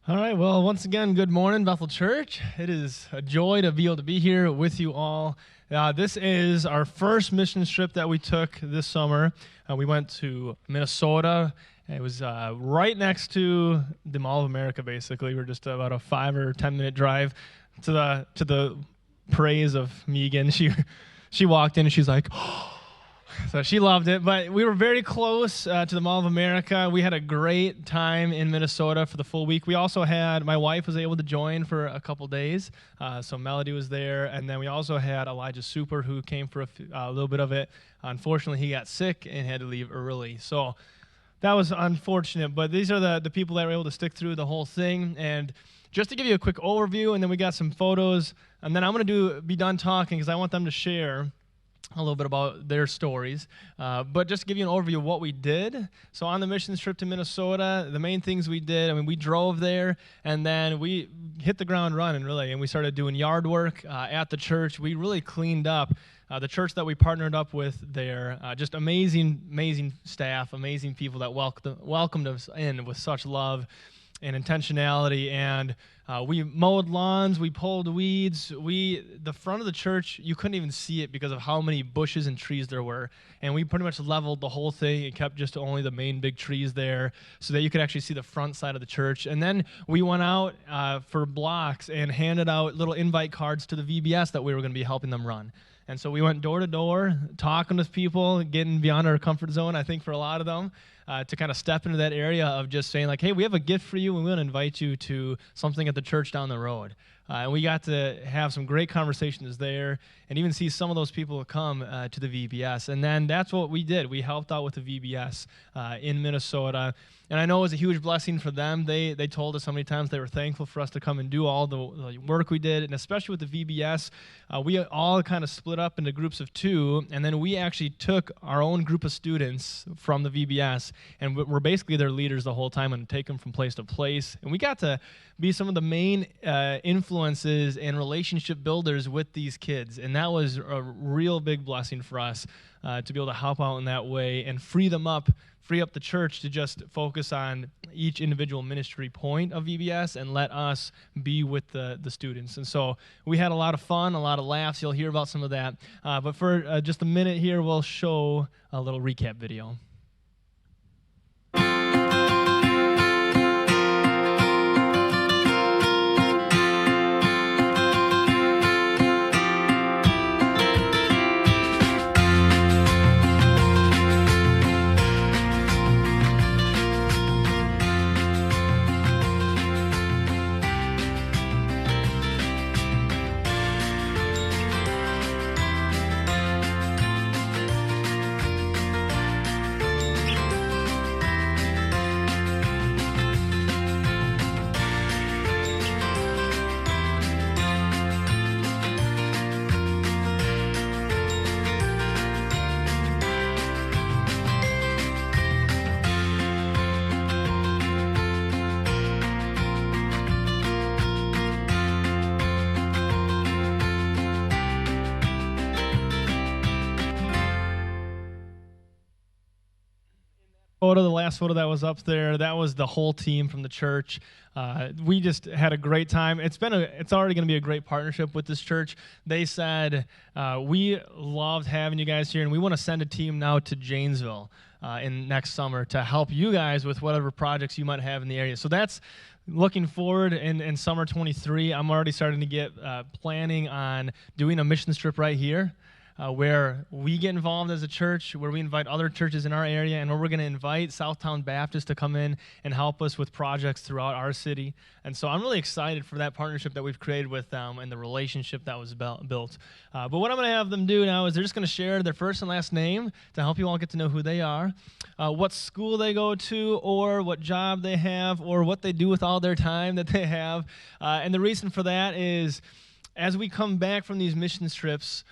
All right, well, once again, good morning, Bethel Church. It is a joy to be able to be here with you all. This is our first mission trip that we took this summer. We went to Minnesota. It was right next to the Mall of America, basically. We're just about a 5 or 10 minute drive to the praise of Megan. She walked in and she's like, so she loved it, but we were very close to the Mall of America. We had a great time in Minnesota for the full week. We also had, my wife was able to join for a couple days, so Melody was there, and then we also had Elijah Super, who came for a little bit of it. Unfortunately, he got sick and had to leave early, so that was unfortunate, but these are the people that were able to stick through the whole thing. And just to give you a quick overview, and then we got some photos, and then I'm going to be done talking because I want them to share a little bit about their stories, but just to give you an overview of what we did. So on the missions trip to Minnesota, the main things we did, we drove there, and then we hit the ground running, really, and we started doing yard work at the church. We really cleaned up the church that we partnered up with there. Just amazing staff, amazing people that welcomed us in with such love and intentionality, and we mowed lawns, we pulled weeds. The front of the church, you couldn't even see it because of how many bushes and trees there were, and we pretty much leveled the whole thing and kept just only the main big trees there so that you could actually see the front side of the church. And then we went out for blocks and handed out little invite cards to the VBS that we were going to be helping them run. And so we went door to door, talking with people, getting beyond our comfort zone, I think, for a lot of them, to kind of step into that area of just saying, like, hey, we have a gift for you, and we want to invite you to something at the church down the road. And we got to have some great conversations there and even see some of those people come to the VBS. And then that's what we did. We helped out with the VBS in Minnesota. And I know it was a huge blessing for them. They told us how many times they were thankful for us to come and do all the work we did. And especially with the VBS, we all kind of split up into groups of 2. And then we actually took our own group of students from the VBS. And we're basically their leaders the whole time and take them from place to place. And we got to be some of the main influences and relationship builders with these kids. And that was a real big blessing for us to be able to help out in that way and free up the church to just focus on each individual ministry point of VBS and let us be with the students. And so we had a lot of fun, a lot of laughs. You'll hear about some of that. But for just a minute here, we'll show a little recap video. The last photo that was up there, that was the whole team from the church. We just had a great time. It's already going to be a great partnership with this church. They said, we loved having you guys here, and we want to send a team now to Janesville in next summer to help you guys with whatever projects you might have in the area. So that's looking forward in summer 23. I'm already starting to get planning on doing a missions trip right here. Where we get involved as a church, where we invite other churches in our area, and where we're going to invite Southtown Baptist to come in and help us with projects throughout our city. And so I'm really excited for that partnership that we've created with them and the relationship that was built. But what I'm going to have them do now is they're just going to share their first and last name to help you all get to know who they are, what school they go to, or what job they have, or what they do with all their time that they have. And the reason for that is, as we come back from these mission trips,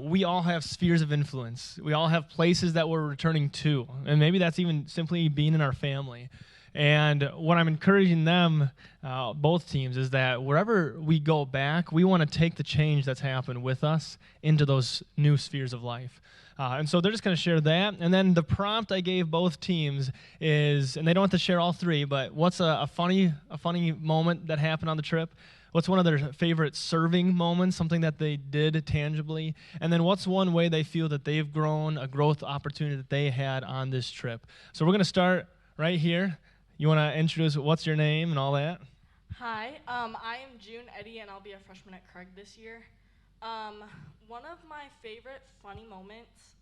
we all have spheres of influence. We all have places that we're returning to, and maybe that's even simply being in our family. And what I'm encouraging them, both teams, is that wherever we go back, we want to take the change that's happened with us into those new spheres of life. And so they're just going to share that. And then the prompt I gave both teams is, and they don't have to share all three, but what's a funny moment that happened on the trip? What's one of their favorite serving moments, something that they did tangibly? And then what's one way they feel that they've grown, a growth opportunity that they had on this trip? So we're going to start right here. You want to introduce what's your name and all that? Hi, I am June Eddy, and I'll be a freshman at Craig this year. One of my favorite funny moments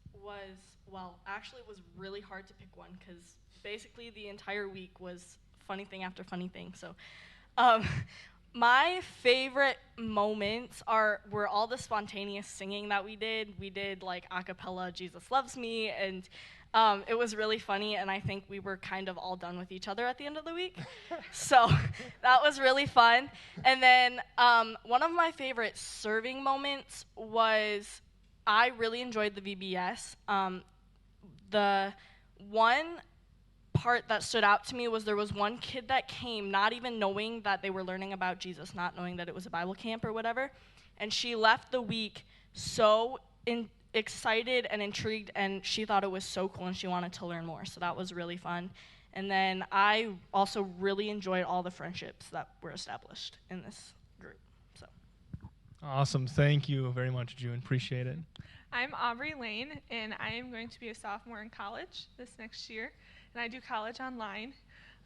actually it was really hard to pick one because basically the entire week was funny thing after funny thing. So, my favorite moments were all the spontaneous singing that we did. We did like a cappella "Jesus Loves Me," and it was really funny, and I think we were kind of all done with each other at the end of the week. So that was really fun. And then one of my favorite serving moments was I really enjoyed the VBS. The one part that stood out to me was there was one kid that came not even knowing that they were learning about Jesus, not knowing that it was a Bible camp or whatever, and she left the week so excited and intrigued, and she thought it was so cool and she wanted to learn more, so that was really fun. And then I also really enjoyed all the friendships that were established in this group. So Awesome. Thank you very much, June. Appreciate it. I'm Aubrey Lane, and I am going to be a sophomore in college this next year, and I do college online.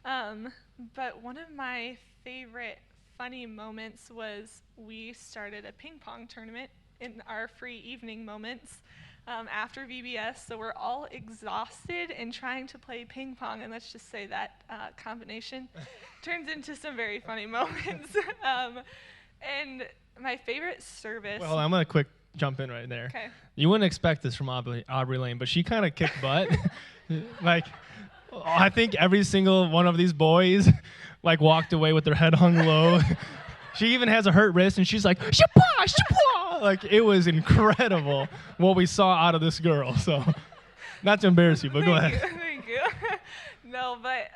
But one of my favorite funny moments was we started a ping pong tournament in our free evening moments after VBS, so we're all exhausted and trying to play ping pong, and let's just say that combination turns into some very funny moments. And my favorite service... Well, I'm going to quick jump in right there. Okay. You wouldn't expect this from Aubrey Lane, but she kind of kicked butt. Like, I think every single one of these boys like walked away with their head hung low. She even has a hurt wrist, and she's like, "Shapwa, shapwa!" Like, it was incredible what we saw out of this girl. So, not to embarrass you, but go ahead. Thank you. No, but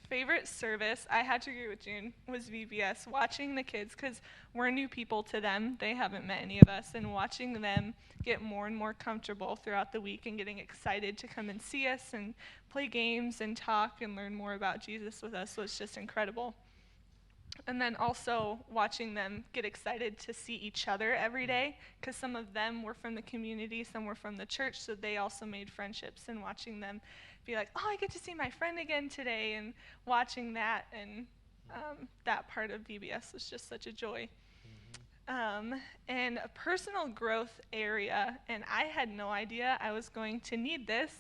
favorite service, I had to agree with June, was VBS. Watching the kids, because we're new people to them. They haven't met any of us. And watching them get more and more comfortable throughout the week and getting excited to come and see us and play games and talk and learn more about Jesus with us was just incredible. And then also watching them get excited to see each other every day, because some of them were from the community, some were from the church, so they also made friendships. And watching them be like, "Oh, I get to see my friend again today," and watching that, and that part of VBS was just such a joy. And a personal growth area, and I had no idea I was going to need this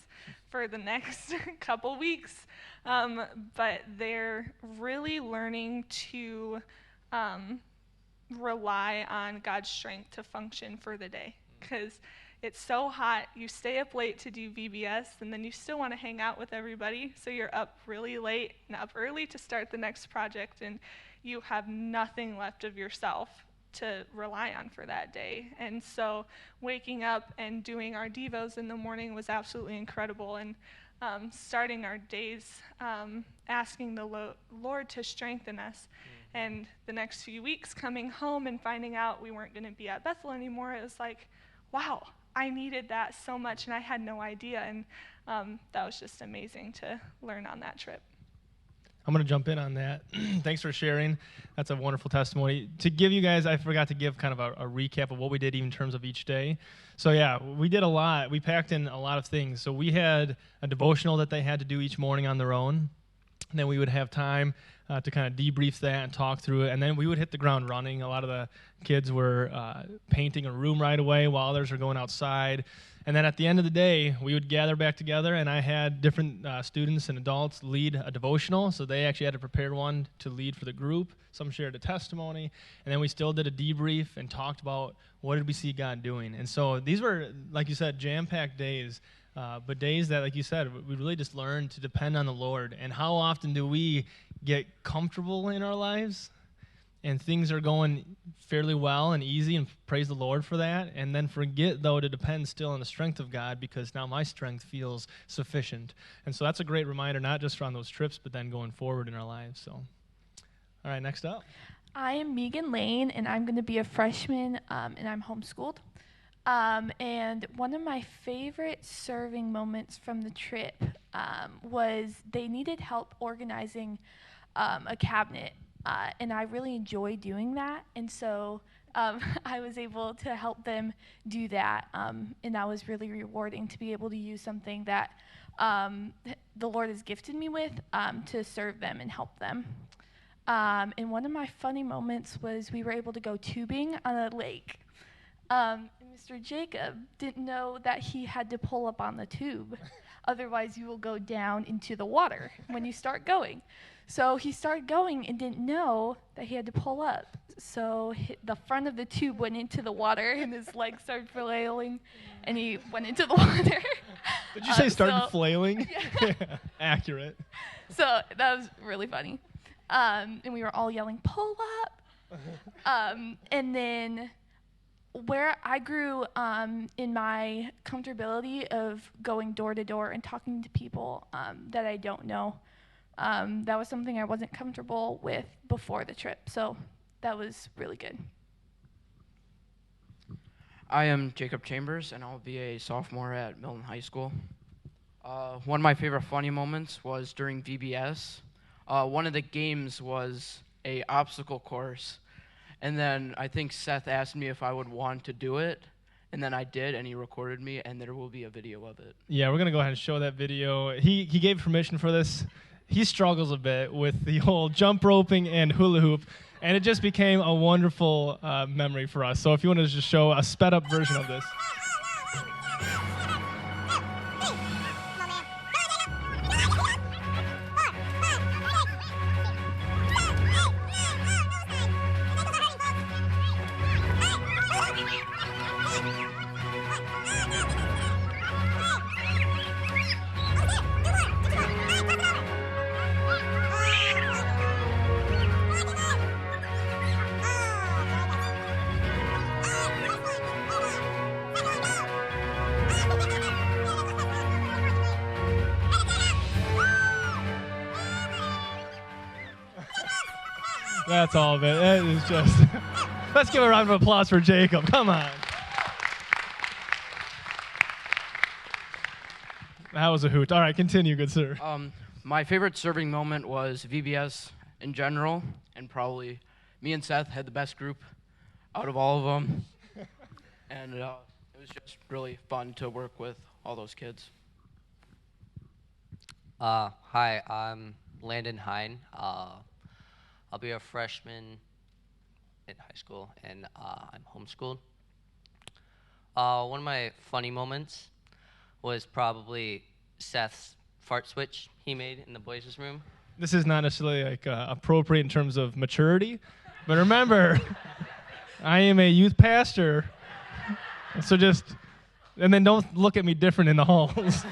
for the next couple weeks, but they're really learning to rely on God's strength to function for the day, because it's so hot, you stay up late to do VBS, and then you still want to hang out with everybody, so you're up really late and up early to start the next project, and you have nothing left of yourself to rely on for that day. And so waking up and doing our devos in the morning was absolutely incredible, and starting our days asking the Lord to strengthen us. And the next few weeks coming home and finding out we weren't going to be at Bethel anymore, it was like, wow, I needed that so much, and I had no idea. And that was just amazing to learn on that trip. I'm going to jump in on that. Thanks for sharing. That's a wonderful testimony. To give you guys, I forgot to give kind of a recap of what we did in terms of each day. So yeah, we did a lot. We packed in a lot of things. So we had a devotional that they had to do each morning on their own. And then we would have time to kind of debrief that and talk through it. And then we would hit the ground running. A lot of the kids were painting a room right away while others were going outside. And then at the end of the day, we would gather back together, and I had different students and adults lead a devotional. So they actually had to prepare one to lead for the group. Some shared a testimony. And then we still did a debrief and talked about what did we see God doing. And so these were, like you said, jam-packed days. But days that, like you said, we really just learned to depend on the Lord. And how often do we get comfortable in our lives and things are going fairly well and easy, and praise the Lord for that, and then forget, though, to depend still on the strength of God, because now my strength feels sufficient. And so that's a great reminder, not just on those trips, but then going forward in our lives. So, all right, next up. I am Megan Lane, and I'm going to be a freshman, and I'm homeschooled. And one of my favorite serving moments from the trip was they needed help organizing a cabinet, and I really enjoy doing that. And so I was able to help them do that, and that was really rewarding to be able to use something that the Lord has gifted me with to serve them and help them. And one of my funny moments was we were able to go tubing on a lake. And Mr. Jacob didn't know that he had to pull up on the tube. Otherwise, you will go down into the water when you start going. So he started going and didn't know that he had to pull up. So the front of the tube went into the water, and his legs started flailing, and he went into the water. Did you say started flailing? Yeah. Accurate. So that was really funny. And we were all yelling, "Pull up!" And then where I grew in my comfortability of going door to door and talking to people that I don't know, that was something I wasn't comfortable with before the trip. So that was really good. I am Jacob Chambers, and I'll be a sophomore at Milton High School. One of my favorite funny moments was during VBS. One of the games was a obstacle course, and then I think Seth asked me if I would want to do it, and then I did, and he recorded me, and there will be a video of it. Yeah, we're going to go ahead and show that video. He gave permission for this. He struggles a bit with the whole jump roping and hula hoop, and it just became a wonderful memory for us. So if you want to just show a sped up version of this. That's all of it. It is just. Let's give a round of applause for Jacob. Come on. That was a hoot. All right, continue, good sir. My favorite serving moment was VBS in general, and probably me and Seth had the best group out of all of them. And it was just really fun to work with all those kids. Hi, I'm Landon Hine. I'll be a freshman in high school, and I'm homeschooled. One of my funny moments was probably Seth's fart switch he made in the boys' room. This is not necessarily like appropriate in terms of maturity, but remember, I am a youth pastor, so and then don't look at me different in the halls.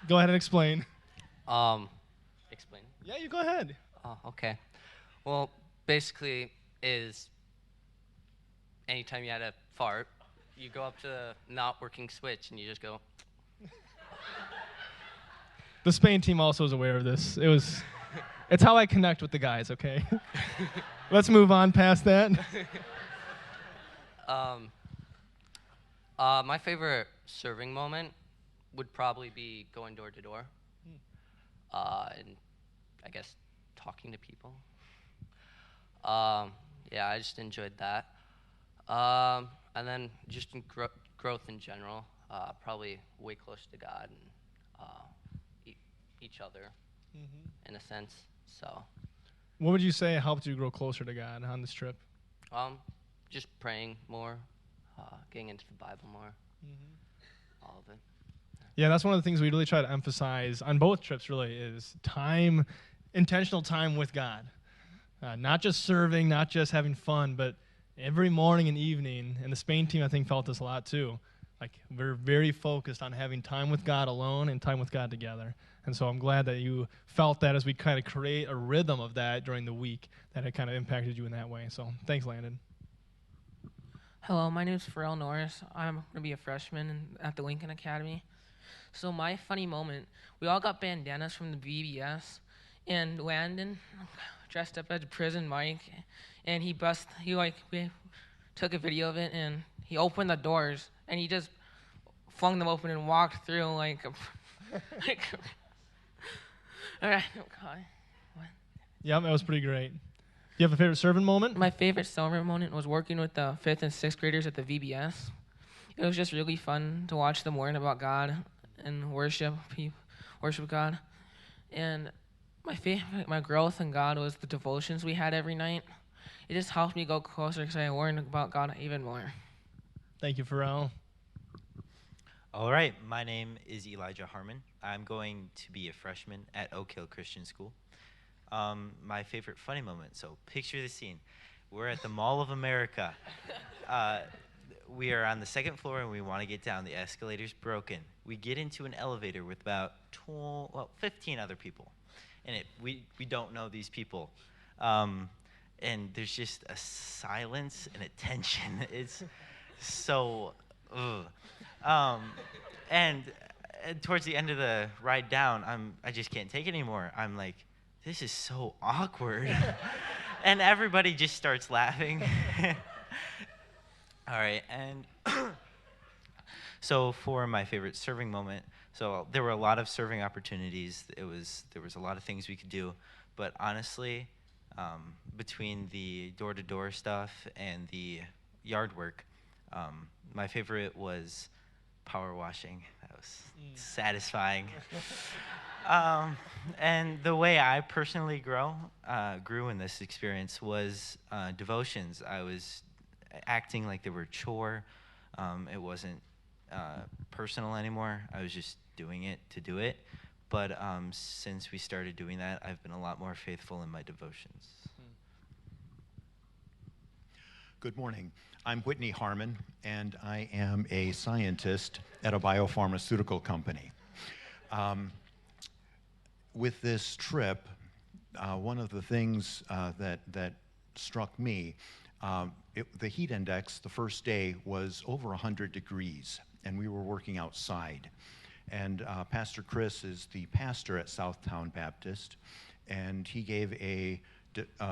Go ahead and explain. Explain? Yeah, you go ahead. Oh, okay. Well, basically is anytime you had a fart, you go up to the not working switch and you just go. The Spain team also is aware of this. It's how I connect with the guys, okay? Let's move on past that. My favorite serving moment would probably be going door to door. And I guess talking to people. Yeah, I just enjoyed that. And then just in growth in general, probably way close to God and each other, in a sense. So. What would you say helped you grow closer to God on this trip? Just praying more, getting into the Bible more, all of it. Yeah, that's one of the things we really try to emphasize on both trips, really, is time, intentional time with God. Not just serving, not just having fun, but every morning and evening, and the Spain team, I think, felt this a lot, too. Like, we're very focused on having time with God alone and time with God together. And so I'm glad that you felt that as we kind of create a rhythm of that during the week, that it kind of impacted you in that way. So thanks, Landon. Hello, my name is Pharrell Norris. I'm going to be a freshman at the Lincoln Academy. So my funny moment, we all got bandanas from the VBS, and Landon dressed up as Prison Mike, and we took a video of it, and he opened the doors and he just flung them open and walked through like like all right, God. Yeah, that was pretty great. Do you have a favorite serving moment? My favorite serving moment was working with the 5th and 6th graders at the VBS. It was just really fun to watch them learn about God and worship God. And my growth in God was the devotions we had every night. It just helped me go closer because I learned about God even more. Thank you, Pharrell. All right, my name is Elijah Harmon. I'm going to be a freshman at Oak Hill Christian School. My favorite funny moment, so picture the scene. We're at the Mall of America. We are on the 2nd floor and we want to get down. The escalator's broken. We get into an elevator with about 15 other people. And we don't know these people. And there's just a silence and a tension. It's so, and towards the end of the ride down, I just can't take it anymore. I'm like, this is so awkward. And everybody just starts laughing. All right, and so for my favorite serving moment, so there were a lot of serving opportunities. There was a lot of things we could do, but honestly, between the door-to-door stuff and the yard work, my favorite was power washing. That was satisfying. And the way I personally grew in this experience was devotions. I was acting like they were a chore. It wasn't personal anymore. I was just doing it to do it. But since we started doing that, I've been a lot more faithful in my devotions. Good morning. I'm Whitney Harmon, and I am a scientist at a biopharmaceutical company. With this trip, one of the things that struck me, the heat index the first day was over 100 degrees, and we were working outside. And Pastor Chris is the pastor at Southtown Baptist, and he gave a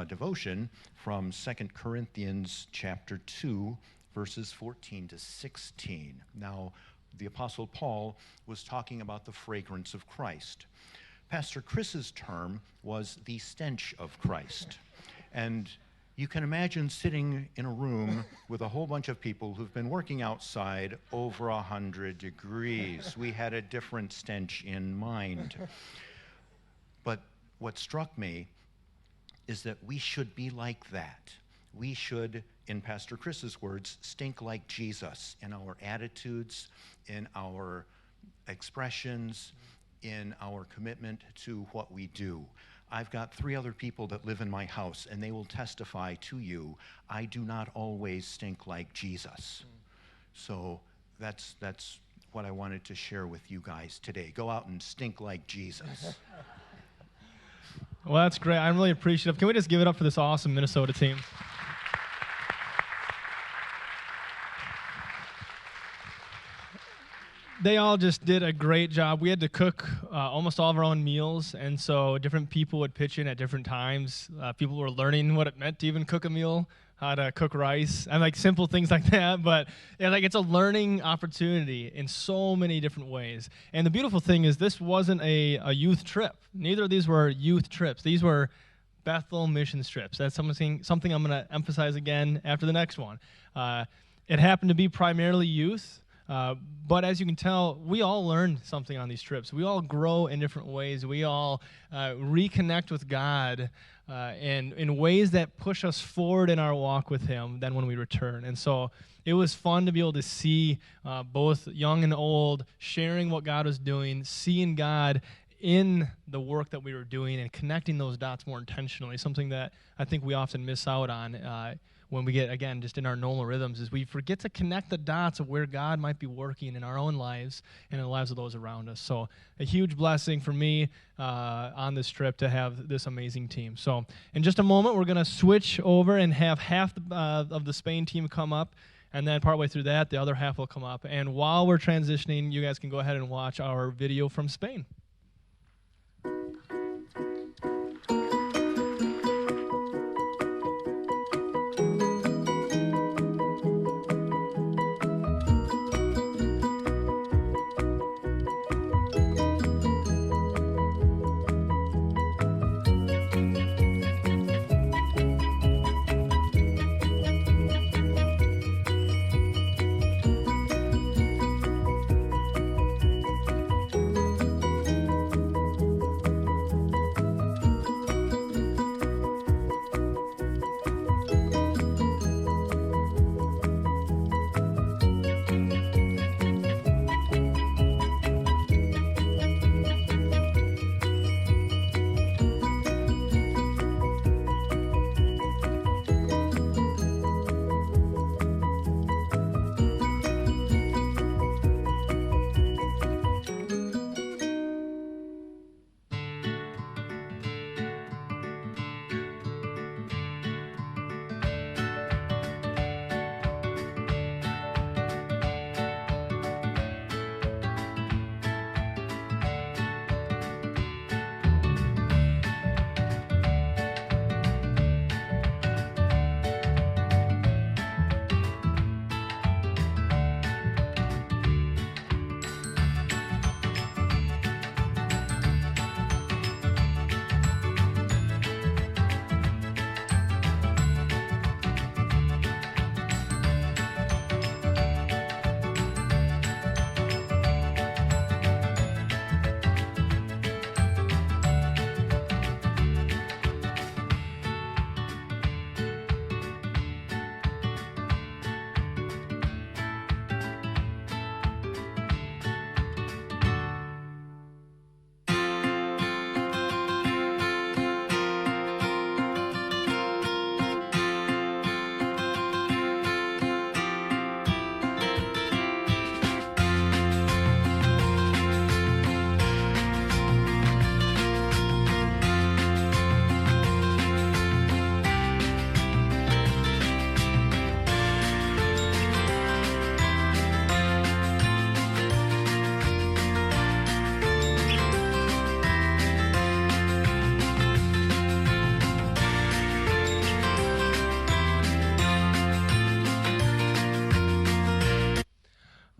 devotion from 2 Corinthians chapter 2, verses 14 to 16. Now, the Apostle Paul was talking about the fragrance of Christ. Pastor Chris's term was the stench of Christ. And you can imagine sitting in a room with a whole bunch of people who've been working outside over 100 degrees. We had a different stench in mind. But what struck me is that we should be like that. We should, in Pastor Chris's words, stink like Jesus in our attitudes, in our expressions, in our commitment to what we do. I've got 3 other people that live in my house, and they will testify to you, I do not always stink like Jesus. So that's what I wanted to share with you guys today. Go out and stink like Jesus. Well, that's great. I'm really appreciative. Can we just give it up for this awesome Minnesota team? They all just did a great job. We had to cook almost all of our own meals, and so different people would pitch in at different times. People were learning what it meant to even cook a meal, how to cook rice, and like simple things like that. But yeah, like it's a learning opportunity in so many different ways. And the beautiful thing is this wasn't a youth trip. Neither of these were youth trips. These were Bethel missions trips. That's something I'm going to emphasize again after the next one. It happened to be primarily youth. But as you can tell, we all learn something on these trips. We all grow in different ways. We all reconnect with God in ways that push us forward in our walk with Him than when we return. And so it was fun to be able to see both young and old sharing what God was doing, seeing God in the work that we were doing and connecting those dots more intentionally, something that I think we often miss out on when we get, again, just in our normal rhythms, is we forget to connect the dots of where God might be working in our own lives and in the lives of those around us. So a huge blessing for me on this trip to have this amazing team. So in just a moment, we're going to switch over and have half of the Spain team come up, and then partway through that, the other half will come up. And while we're transitioning, you guys can go ahead and watch our video from Spain.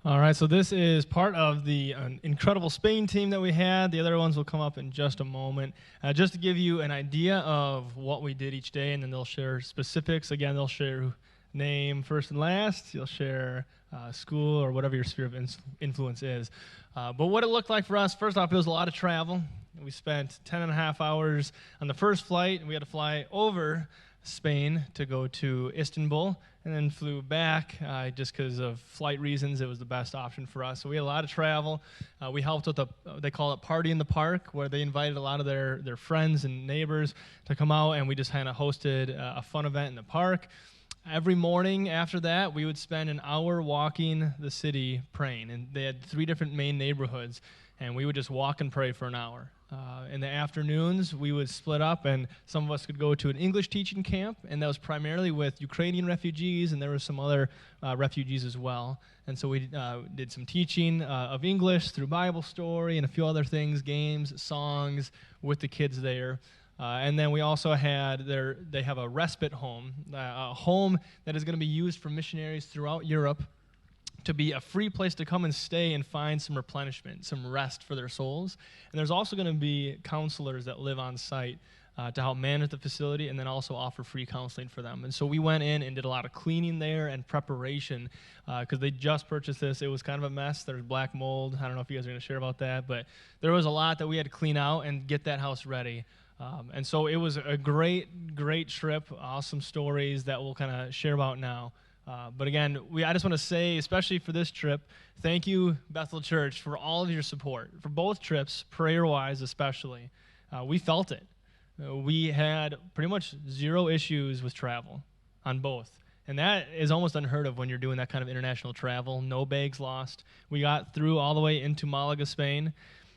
All right, so this is part of the incredible Spain team that we had. The other ones will come up in just a moment. Just to give you an idea of what we did each day, and then they'll share specifics. Again, they'll share name first and last. You'll share school or whatever your sphere of influence is. But what it looked like for us, first off, it was a lot of travel. We spent 10 and a half hours on the first flight, and we had to fly over Spain to go to Istanbul, and then flew back just because of flight reasons. It was the best option for us. So we had a lot of travel. We helped with they call it Party in the Park, where they invited a lot of their friends and neighbors to come out, and we just kind of hosted a fun event in the park. Every morning after that, we would spend an hour walking the city praying, and they had 3 different main neighborhoods, and we would just walk and pray for an hour. In the afternoons, we would split up, and some of us could go to an English teaching camp, and that was primarily with Ukrainian refugees, and there were some other refugees as well. And so we did some teaching of English through Bible story and a few other things, games, songs with the kids there. And then we also had they have a respite home, a home that is going to be used for missionaries throughout Europe to be a free place to come and stay and find some replenishment, some rest for their souls. And there's also going to be counselors that live on site to help manage the facility and then also offer free counseling for them. And so we went in and did a lot of cleaning there and preparation because they just purchased this. It was kind of a mess. There's black mold. I don't know if you guys are going to share about that, but there was a lot that we had to clean out and get that house ready. And so it was a great, great trip, awesome stories that we'll kind of share about now. But again, I just want to say, especially for this trip, thank you, Bethel Church, for all of your support. For both trips, prayer-wise especially, we felt it. We had pretty much 0 issues with travel on both. And that is almost unheard of when you're doing that kind of international travel. No bags lost. We got through all the way into Malaga, Spain.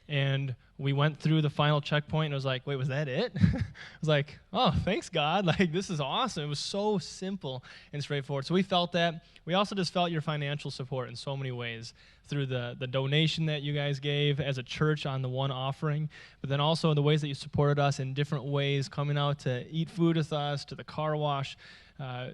And we went through the final checkpoint, and I was like, wait, was that it? I was like, oh, thanks, God. Like, this is awesome. It was so simple and straightforward. So we felt that. We also just felt your financial support in so many ways through the donation that you guys gave as a church on the one offering, but then also the ways that you supported us in different ways, coming out to eat food with us, to the car wash.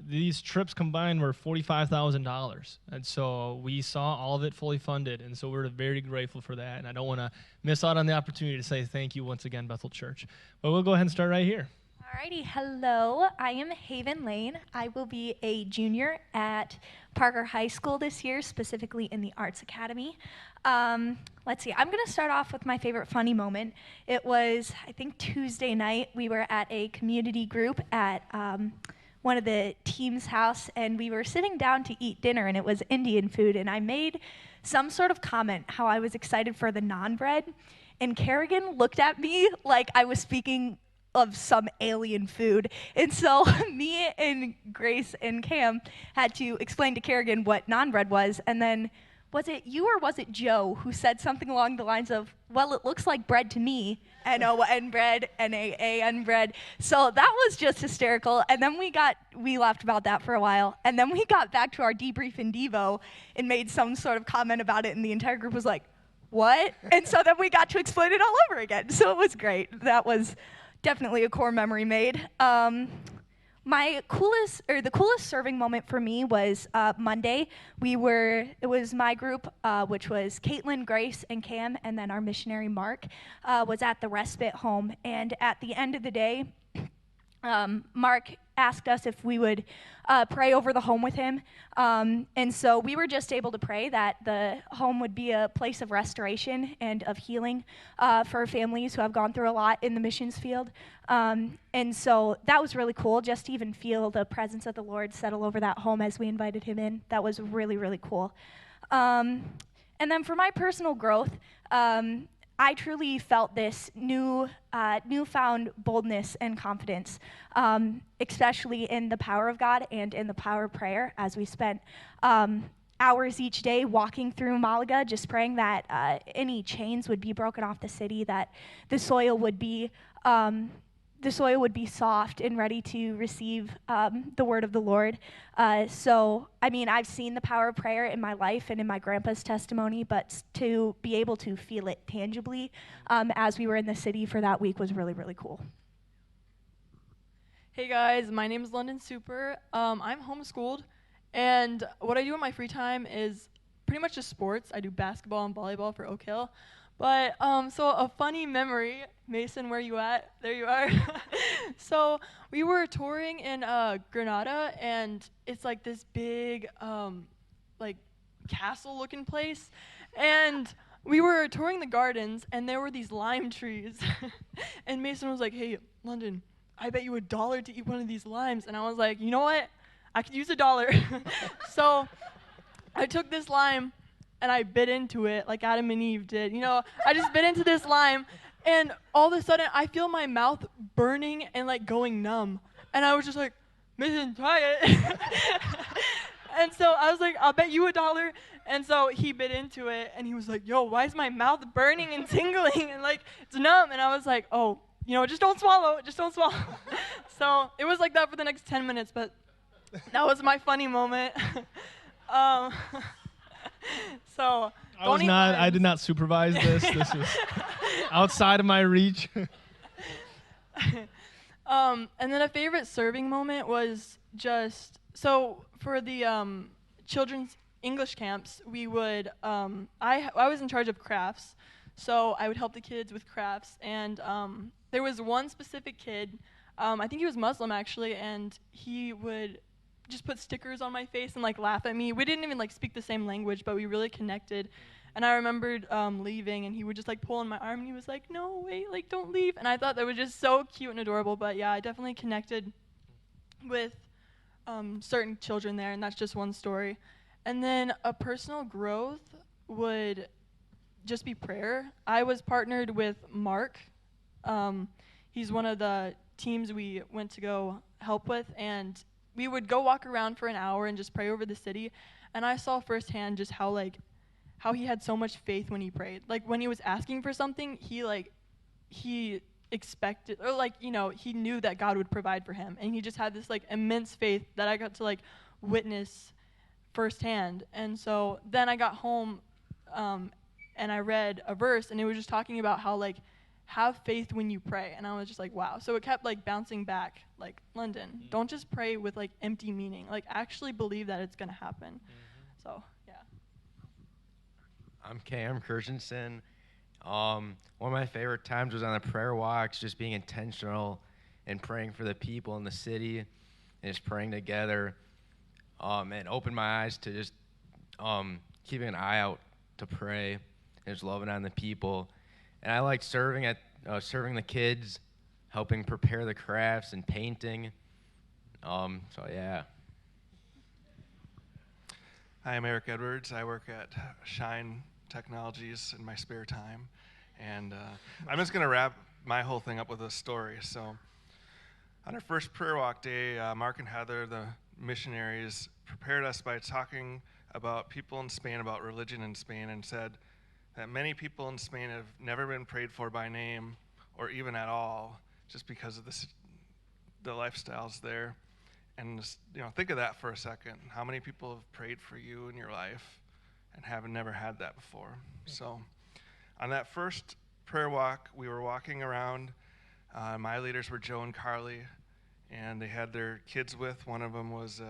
These trips combined were $45,000, and so we saw all of it fully funded, and so we're very grateful for that, and I don't want to miss out on the opportunity to say thank you once again, Bethel Church. But we'll go ahead and start right here. Alrighty, hello, I am Haven Lane. I will be a junior at Parker High School this year, specifically in the Arts Academy. Let's see, I'm going to start off with my favorite funny moment. It was, I think, Tuesday night. We were at a community group at one of the team's house, and we were sitting down to eat dinner, and it was Indian food, and I made some sort of comment how I was excited for the naan bread, and Kerrigan looked at me like I was speaking of some alien food. And so me and Grace and Cam had to explain to Kerrigan what naan bread was, and then was it you or was it Joe who said something along the lines of, well, it looks like bread to me, N-O-N bread, N-A-A-N bread. So that was just hysterical. And then we laughed about that for a while. And then we got back to our debrief in Devo and made some sort of comment about it, and the entire group was like, what? And so then we got to explain it all over again. So it was great. That was definitely a core memory made. The coolest serving moment for me was Monday. It was my group, which was Caitlin, Grace, and Cam, and then our missionary Mark was at the respite home. And at the end of the day, Mark asked us if we would pray over the home with him. And so we were just able to pray that the home would be a place of restoration and of healing for families who have gone through a lot in the missions field. And so that was really cool, just to even feel the presence of the Lord settle over that home as we invited him in. That was really, really cool. And then for my personal growth, I truly felt this newfound boldness and confidence, especially in the power of God and in the power of prayer, as we spent hours each day walking through Malaga, just praying that any chains would be broken off the city, that the soil would be soft and ready to receive the word of the Lord. So, I mean, I've seen the power of prayer in my life and in my grandpa's testimony, but to be able to feel it tangibly as we were in the city for that week was really, really cool. Hey guys, my name is London Super. I'm homeschooled, and what I do in my free time is pretty pretty much just sports. I do basketball and volleyball for Oak Hill. But so a funny memory, Mason, where you at? There you are. So we were touring in Granada, and it's like this big like castle-looking place, and we were touring the gardens, and there were these lime trees, and Mason was like, "Hey, London, I bet you $1 to eat one of these limes," and I was like, "You know what? I could use $1." So I took this lime, and I bit into it like Adam and Eve did. You know, I just bit into this lime, and all of a sudden, I feel my mouth burning and like going numb, and I was just like, "Mason, try it." And so I was like, "I'll bet you $1." And so he bit into it, and he was like, "Yo, why is my mouth burning and tingling and like it's numb?" And I was like, "Oh, you know, just don't swallow. Just don't swallow." So it was like that for the next 10 minutes, but that was my funny moment. So I did not supervise this. This was outside of my reach. And then a favorite serving moment was just, so for the children's English camps, we would, I was in charge of crafts, so I would help the kids with crafts, and there was one specific kid, I think he was Muslim actually, and he would just put stickers on my face and like laugh at me. We didn't even like speak the same language, but we really connected. And I remembered leaving, and he would just like pull on my arm, and he was like, "No, wait, like don't leave." And I thought that was just so cute and adorable. But yeah, I definitely connected with certain children there, and that's just one story. And then a personal growth would just be prayer. I was partnered with Mark. He's one of the teams we went to go help with, and we would go walk around for an hour and just pray over the city. And I saw firsthand just how he had so much faith when he prayed. Like when he was asking for something, he expected, or like, you know, he knew that God would provide for him. And he just had this like immense faith that I got to like witness firsthand. And so then I got home and I read a verse, and it was just talking about how like have faith when you pray. And I was just like, wow. So it kept like bouncing back, like, London, don't just pray with like empty meaning, like actually believe that it's going to happen. So yeah. I'm Cam Kirshenson. One of my favorite times was on the prayer walks, just being intentional and praying for the people in the city and just praying together, and opened my eyes to just keeping an eye out to pray and just loving on the people. And I like serving the kids, helping prepare the crafts and painting. So yeah. Hi, I'm Eric Edwards. I work at Shine Technologies in my spare time. And I'm just going to wrap my whole thing up with a story. So on our first prayer walk day, Mark and Heather, the missionaries, prepared us by talking about people in Spain, about religion in Spain, and said that many people in Spain have never been prayed for by name or even at all, just because of the lifestyles there. And just, you know, think of that for a second. How many people have prayed for you in your life and haven't never had that before? So on that first prayer walk, we were walking around. My leaders were Joe and Carly, and they had their kids with. One of them was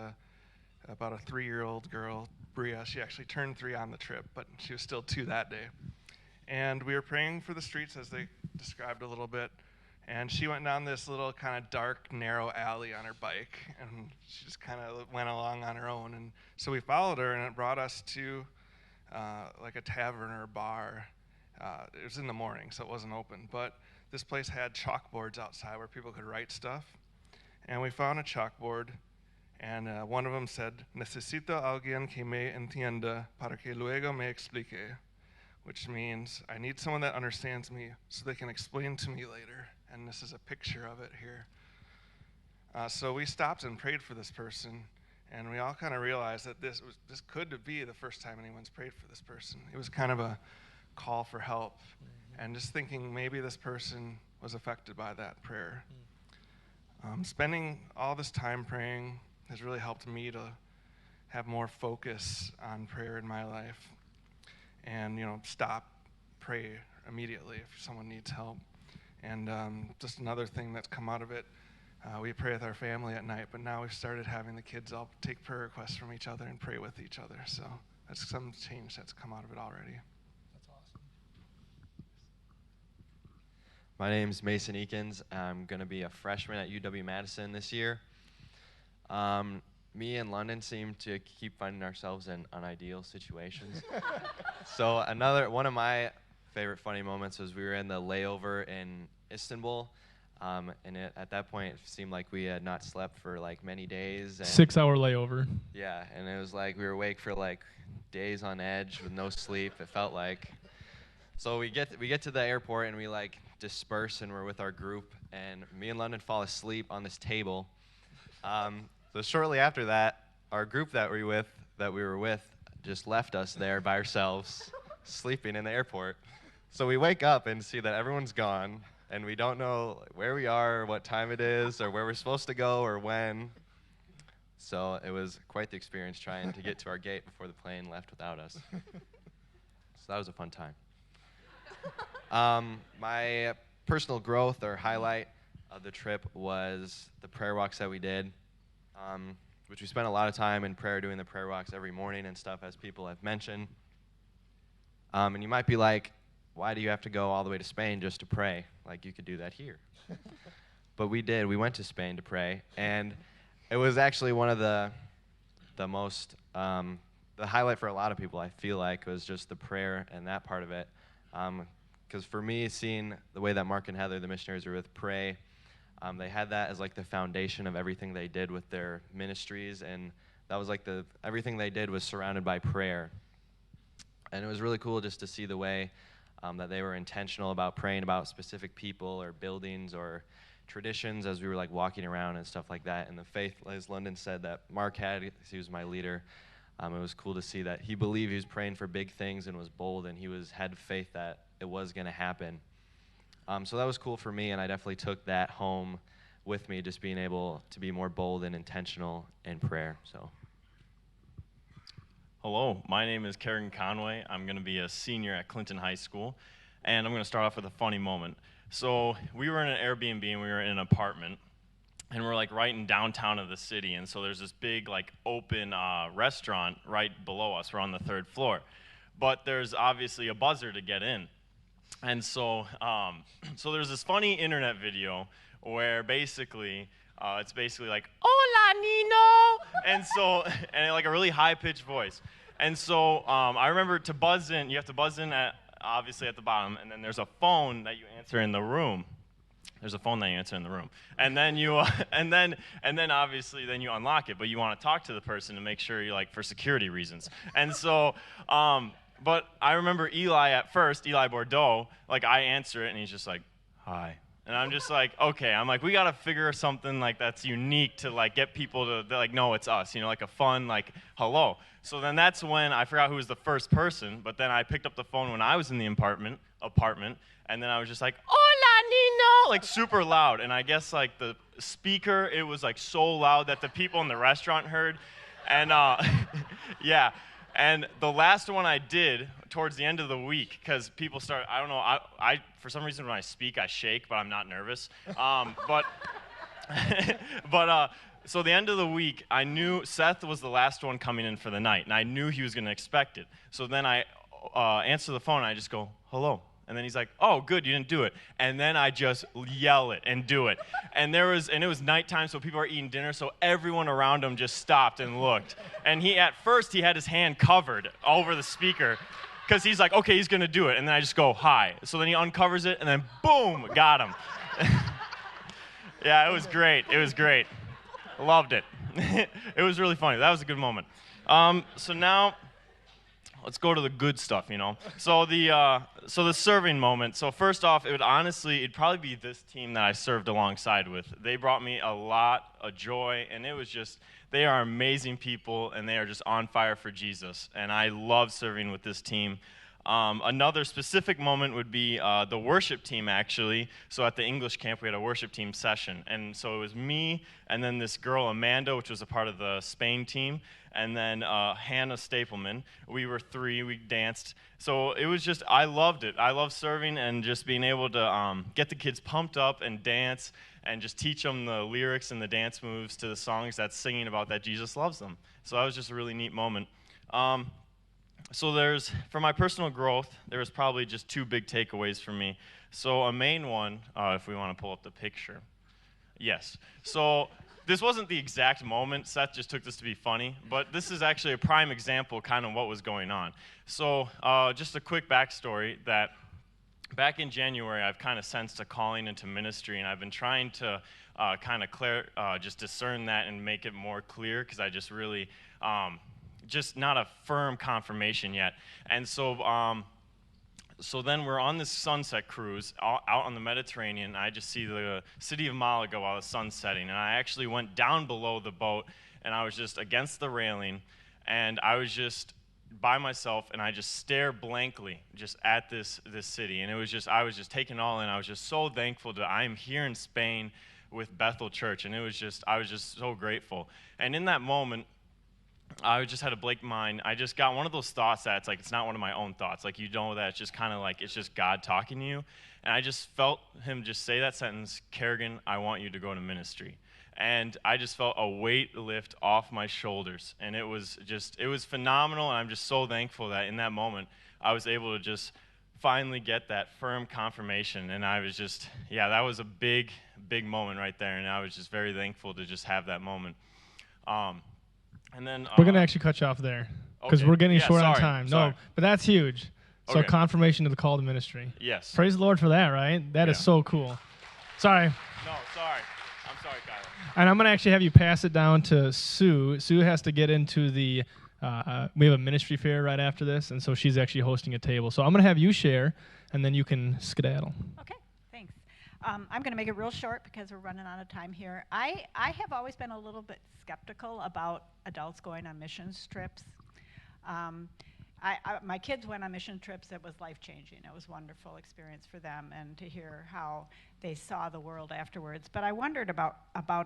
about a 3-year-old girl, Bria. She actually turned 3 on the trip, but she was still 2 that day. And we were praying for the streets, as they described a little bit. And she went down this little kind of dark, narrow alley on her bike, and she just kind of went along on her own. And so we followed her, and it brought us to like a tavern or a bar. It was in the morning, so it wasn't open. But this place had chalkboards outside where people could write stuff. And we found a chalkboard, and one of them said, "Necesito alguien que me entienda para que luego me explique," which means I need someone that understands me so they can explain to me later. And this is a picture of it here. So we stopped and prayed for this person, and we all kind of realized that this could be the first time anyone's prayed for this person. It was kind of a call for help, and just thinking maybe this person was affected by that prayer. Spending all this time praying has really helped me to have more focus on prayer in my life, and stop, pray immediately if someone needs help. And just another thing that's come out of it, we pray with our family at night, but now we've started having the kids all take prayer requests from each other and pray with each other. So that's some change that's come out of it already. My name's Mason Eakins. I'm going to be a freshman at UW-Madison this year. Me and London seem to keep finding ourselves in unideal situations. So one of my favorite funny moments was we were in the layover in Istanbul, and at that point it seemed like we had not slept for like many days. And 6-hour layover. Yeah, and it was like we were awake for like days on edge with no sleep, it felt like. So we get to the airport and we like disperse and we're with our group, and me and London fall asleep on this table. So shortly after that, our group that we were with just left us there by ourselves, sleeping in the airport. So we wake up and see that everyone's gone, and we don't know where we are, or what time it is, or where we're supposed to go, or when. So it was quite the experience trying to get to our gate before the plane left without us. So that was a fun time. My personal growth or highlight of the trip was the prayer walks that we did, which we spent a lot of time in prayer doing the prayer walks every morning and stuff, as people have mentioned. And you might be like, why do you have to go all the way to Spain just to pray? Like, you could do that here. But we did. We went to Spain to pray, and it was actually one of the most, the highlight for a lot of people, I feel like, was just the prayer and that part of it. Because for me, seeing the way that Mark and Heather, the missionaries, were with pray, they had that as like the foundation of everything they did with their ministries, and that was like everything they did was surrounded by prayer. And it was really cool just to see the way that they were intentional about praying about specific people or buildings or traditions as we were like walking around and stuff like that. And the faith, as London said, that Mark had, he was my leader. It was cool to see that he believed he was praying for big things and was bold, and he had faith that it was going to happen. So that was cool for me, and I definitely took that home with me, just being able to be more bold and intentional in prayer. So. Hello, my name is Kerrigan Conway. I'm going to be a senior at Clinton High School, and I'm going to start off with a funny moment. So we were in an Airbnb, and we were in an apartment, and we're like right in downtown of the city, and so there's this big like open restaurant right below us. We're on the 3rd floor, but there's obviously a buzzer to get in. And so so there's this funny internet video where basically it's basically like, "Hola, Nino," and like a really high-pitched voice. And so I remember to buzz in, you have to buzz in obviously at the bottom, and then there's a phone that you answer in the room. There's a phone that you answer in the room, and then you and then obviously then you unlock it, but you want to talk to the person to make sure you like for security reasons. And so but I remember Eli Bordeaux, like I answer it and he's just like, "Hi." And I'm just like, okay, I'm like, we got to figure something like that's unique to like get people to like know it's us, like a fun like hello. So then that's when I forgot who was the first person, but then I picked up the phone when I was in the apartment, and then I was just like, "Hola, Nino," like super loud. And I guess like the speaker, it was like so loud that the people in the restaurant heard. And yeah. And the last one I did towards the end of the week, because people start, I don't know, I for some reason when I speak, I shake, but I'm not nervous. So the end of the week, I knew Seth was the last one coming in for the night, and I knew he was going to expect it. So then I answer the phone, and I just go, "Hello." And then he's like, "Oh, good, you didn't do it." And then I just yell it and do it. And it was nighttime, so people are eating dinner, so everyone around him just stopped and looked. And at first he had his hand covered over the speaker, because he's like, okay, he's gonna do it. And then I just go, "Hi." So then he uncovers it, and then boom, got him. Yeah, it was great. It was great. Loved it. It was really funny. That was a good moment. So now, let's go to the good stuff, So the serving moment. So first off, it'd probably be this team that I served alongside with. They brought me a lot of joy, and it was just, they are amazing people, and they are just on fire for Jesus. And I love serving with this team. Another specific moment would be the worship team, actually. So at the English camp, we had a worship team session. And so it was me and then this girl, Amanda, which was a part of the Spain team, and then Hannah Stapleman. We were 3. We danced. So it was just, I loved it. I love serving and just being able to get the kids pumped up and dance and just teach them the lyrics and the dance moves to the songs that's singing about that Jesus loves them. So that was just a really neat moment. for my personal growth, there was probably just 2 big takeaways for me. So a main one, if we want to pull up the picture. Yes. So this wasn't the exact moment. Seth just took this to be funny, but this is actually a prime example kind of what was going on. So just a quick backstory that back in January, I've kind of sensed a calling into ministry, and I've been trying to kind of just discern that and make it more clear, because I just really, just not a firm confirmation yet. And so, so then we're on this sunset cruise out on the Mediterranean. I just see the city of Malaga while the sun's setting, and I actually went down below the boat, and I was just against the railing, and I was just by myself, and I just stare blankly just at this city, and it was just, I was just taking it all in. I was just so thankful that I am here in Spain with Bethel Church, and it was just, I was just so grateful. And in that moment, I just had a blank mind. I just got one of those thoughts that it's like, it's not one of my own thoughts. Like, you know that it's just kind of like, it's just God talking to you. And I just felt him just say that sentence, Kerrigan, I want you to go to ministry. And I just felt a weight lift off my shoulders. And it was phenomenal. And I'm just so thankful that in that moment, I was able to just finally get that firm confirmation. And I was just, yeah, that was a big, big moment right there. And I was just very thankful to just have that moment. And then we're going to actually cut you off there because we're getting short on time. Sorry. No, but that's huge. So Okay. confirmation of the call to ministry. Yes. Praise the Lord for that, right? That is so cool. Sorry. No, sorry. I'm sorry, Kyla. And I'm going to actually have you pass it down to Sue. Sue has to get into the, we have a ministry fair right after this, and so she's actually hosting a table. So I'm going to have you share, and then you can skedaddle. Okay, thanks. I'm going to make it real short because we're running out of time here. I have always been a little bit skeptical about adults going on missions trips. My kids went on mission trips. It was life-changing. It was a wonderful experience for them, and to hear how they saw the world afterwards. But I wondered about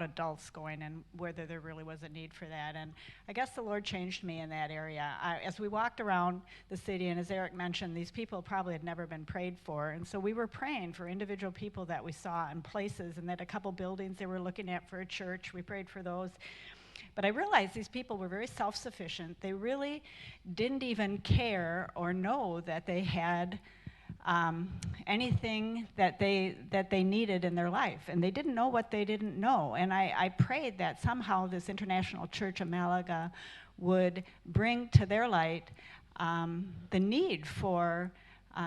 adults going and whether there really was a need for that. And I guess the Lord changed me in that area. As we walked around the city, and as Eric mentioned, these people probably had never been prayed for. And so we were praying for individual people that we saw in places, and that a couple buildings they were looking at for a church. We prayed for those. But I realized these people were very self-sufficient. They really didn't even care or know that they had anything that they needed in their life. And they didn't know what they didn't know. And I prayed that somehow this International Church of Malaga would bring to their light the need for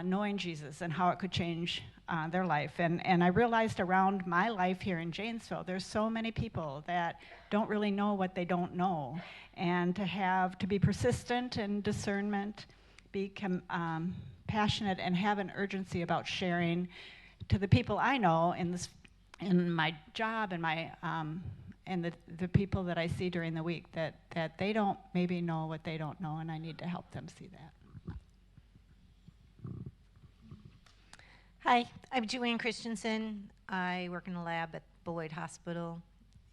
knowing Jesus and how it could change their life. And I realized around my life here in Janesville, there's so many people that don't really know what they don't know. And to be persistent in discernment, be passionate, and have an urgency about sharing to the people I know in my job and my and the people that I see during the week that they don't maybe know what they don't know, and I need to help them see that. Hi, I'm Julian Christensen. I work in a lab at Beloit Hospital,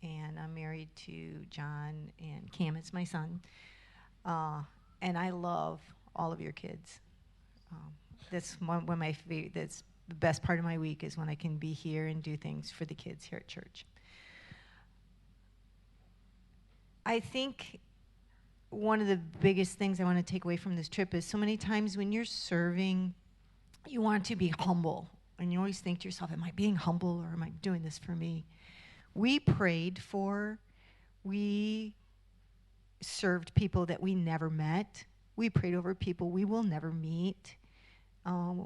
and I'm married to John, and Cam is my son. And I love all of your kids. That's one of my favorite. That's the best part of my week is when I can be here and do things for the kids here at church. I think one of the biggest things I want to take away from this trip is so many times when you're serving, you want to be humble, and you always think to yourself, am I being humble, or am I doing this for me? We served people that we never met. We prayed over people we will never meet.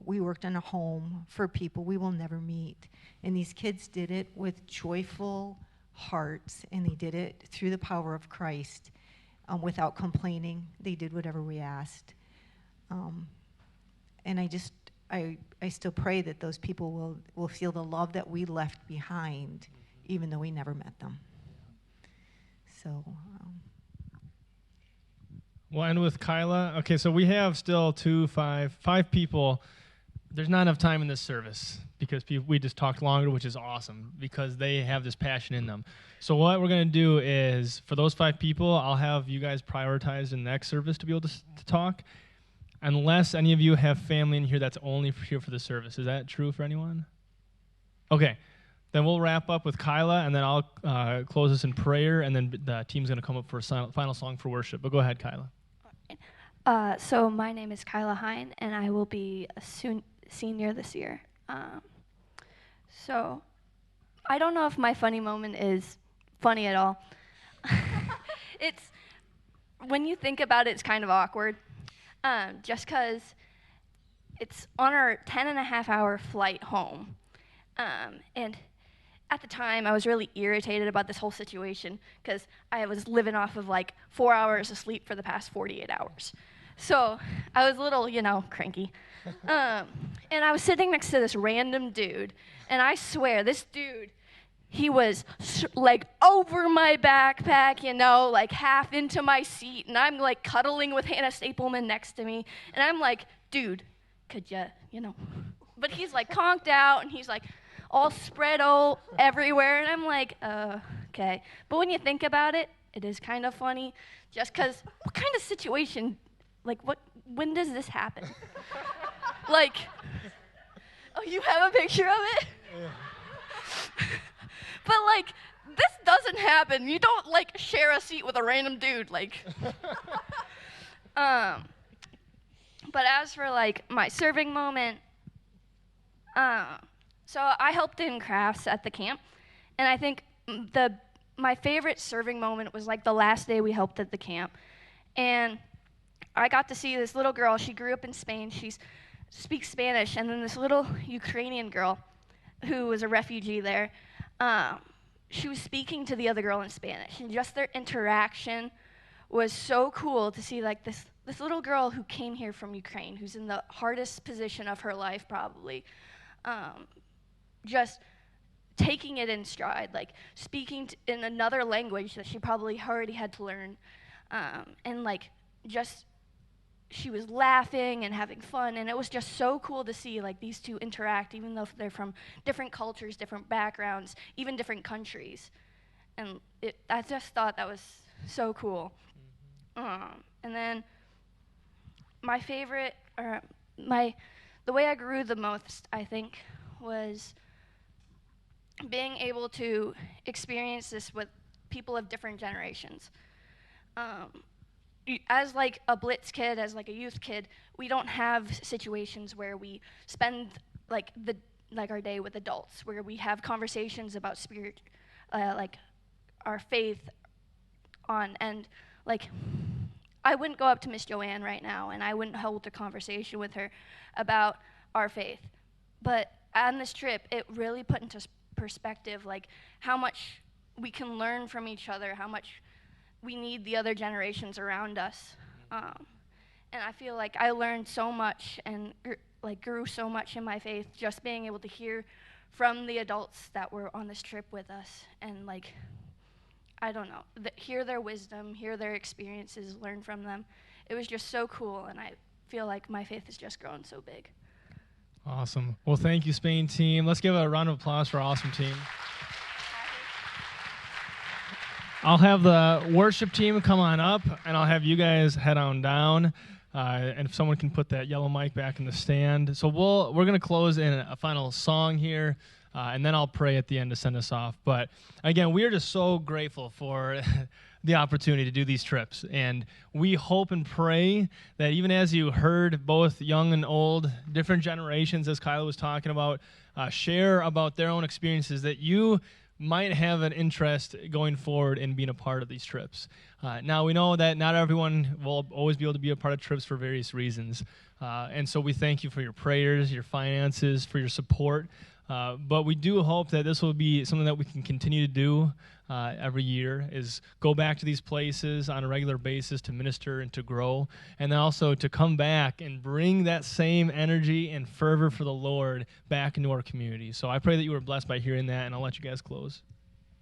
We worked on a home for people we will never meet. And these kids did it with joyful hearts, and they did it through the power of Christ without complaining. They did whatever we asked. And I still pray that those people will feel the love that we left behind, even though we never met them. So. We'll end with Kyla. Okay, so we have still five people. There's not enough time in this service because we just talked longer, which is awesome because they have this passion in them. So what we're going to do is, for those 5 people, I'll have you guys prioritized in the next service to be able to talk, unless any of you have family in here that's only here for the service. Is that true for anyone? Okay. Then we'll wrap up with Kyla, and then I'll close us in prayer, and then the team's going to come up for a final song for worship. But go ahead, Kyla. So my name is Kyla Hine, and I will be a senior this year. So I don't know if my funny moment is funny at all. It's, when you think about it, it's kind of awkward, just because it's on our 10.5-hour flight home. And at the time, I was really irritated about this whole situation because I was living off of like 4 hours of sleep for the past 48 hours. So I was a little, cranky. And I was sitting next to this random dude, and I swear, this dude, he was like over my backpack, like half into my seat, and I'm like cuddling with Hannah Stapleman next to me, and I'm like, dude, could you, But he's like conked out, and he's like all spread all everywhere, and I'm like, okay. But when you think about it, it is kind of funny, just because what kind of situation, when does this happen? Like, oh, you have a picture of it? Yeah. But, this doesn't happen. You don't, share a seat with a random dude, But as for, my serving moment, so I helped in crafts at the camp, and I think my favorite serving moment was, the last day we helped at the camp. And I got to see this little girl. She grew up in Spain. She speaks Spanish. And then this little Ukrainian girl who was a refugee there, she was speaking to the other girl in Spanish, and just their interaction was so cool to see, this little girl who came here from Ukraine, who's in the hardest position of her life probably, just taking it in stride, speaking in another language that she probably already had to learn, and just she was laughing and having fun, and it was just so cool to see these two interact, even though they're from different cultures, different backgrounds, even different countries. And I just thought that was so cool. And then my favorite, the way I grew the most, I think, was being able to experience this with people of different generations. As a Blitz kid, as a youth kid, we don't have situations where we spend our day with adults, where we have conversations about spirit, our faith and I wouldn't go up to Miss Joanne right now and I wouldn't hold a conversation with her about our faith. But on this trip, it really put into perspective how much we can learn from each other, how much we need the other generations around us. And I feel like I learned so much and grew so much in my faith just being able to hear from the adults that were on this trip with us and I don't know, hear their wisdom, hear their experiences, learn from them. It was just so cool, and I feel like my faith has just grown so big. Awesome. Well, thank you, Spain team. Let's give a round of applause for our awesome team. I'll have the worship team come on up, and I'll have you guys head on down. And if someone can put that yellow mic back in the stand. So we're going to close in a final song here, and then I'll pray at the end to send us off. But again, we are just so grateful for the opportunity to do these trips. And we hope and pray that even as you heard both young and old, different generations, as Kyla was talking about, share about their own experiences, that you might have an interest going forward in being a part of these trips. Now, we know that not everyone will always be able to be a part of trips for various reasons. And so we thank you for your prayers, your finances, for your support. But we do hope that this will be something that we can continue to do every year, is go back to these places on a regular basis to minister and to grow, and then also to come back and bring that same energy and fervor for the Lord back into our community. So I pray that you were blessed by hearing that, and I'll let you guys close.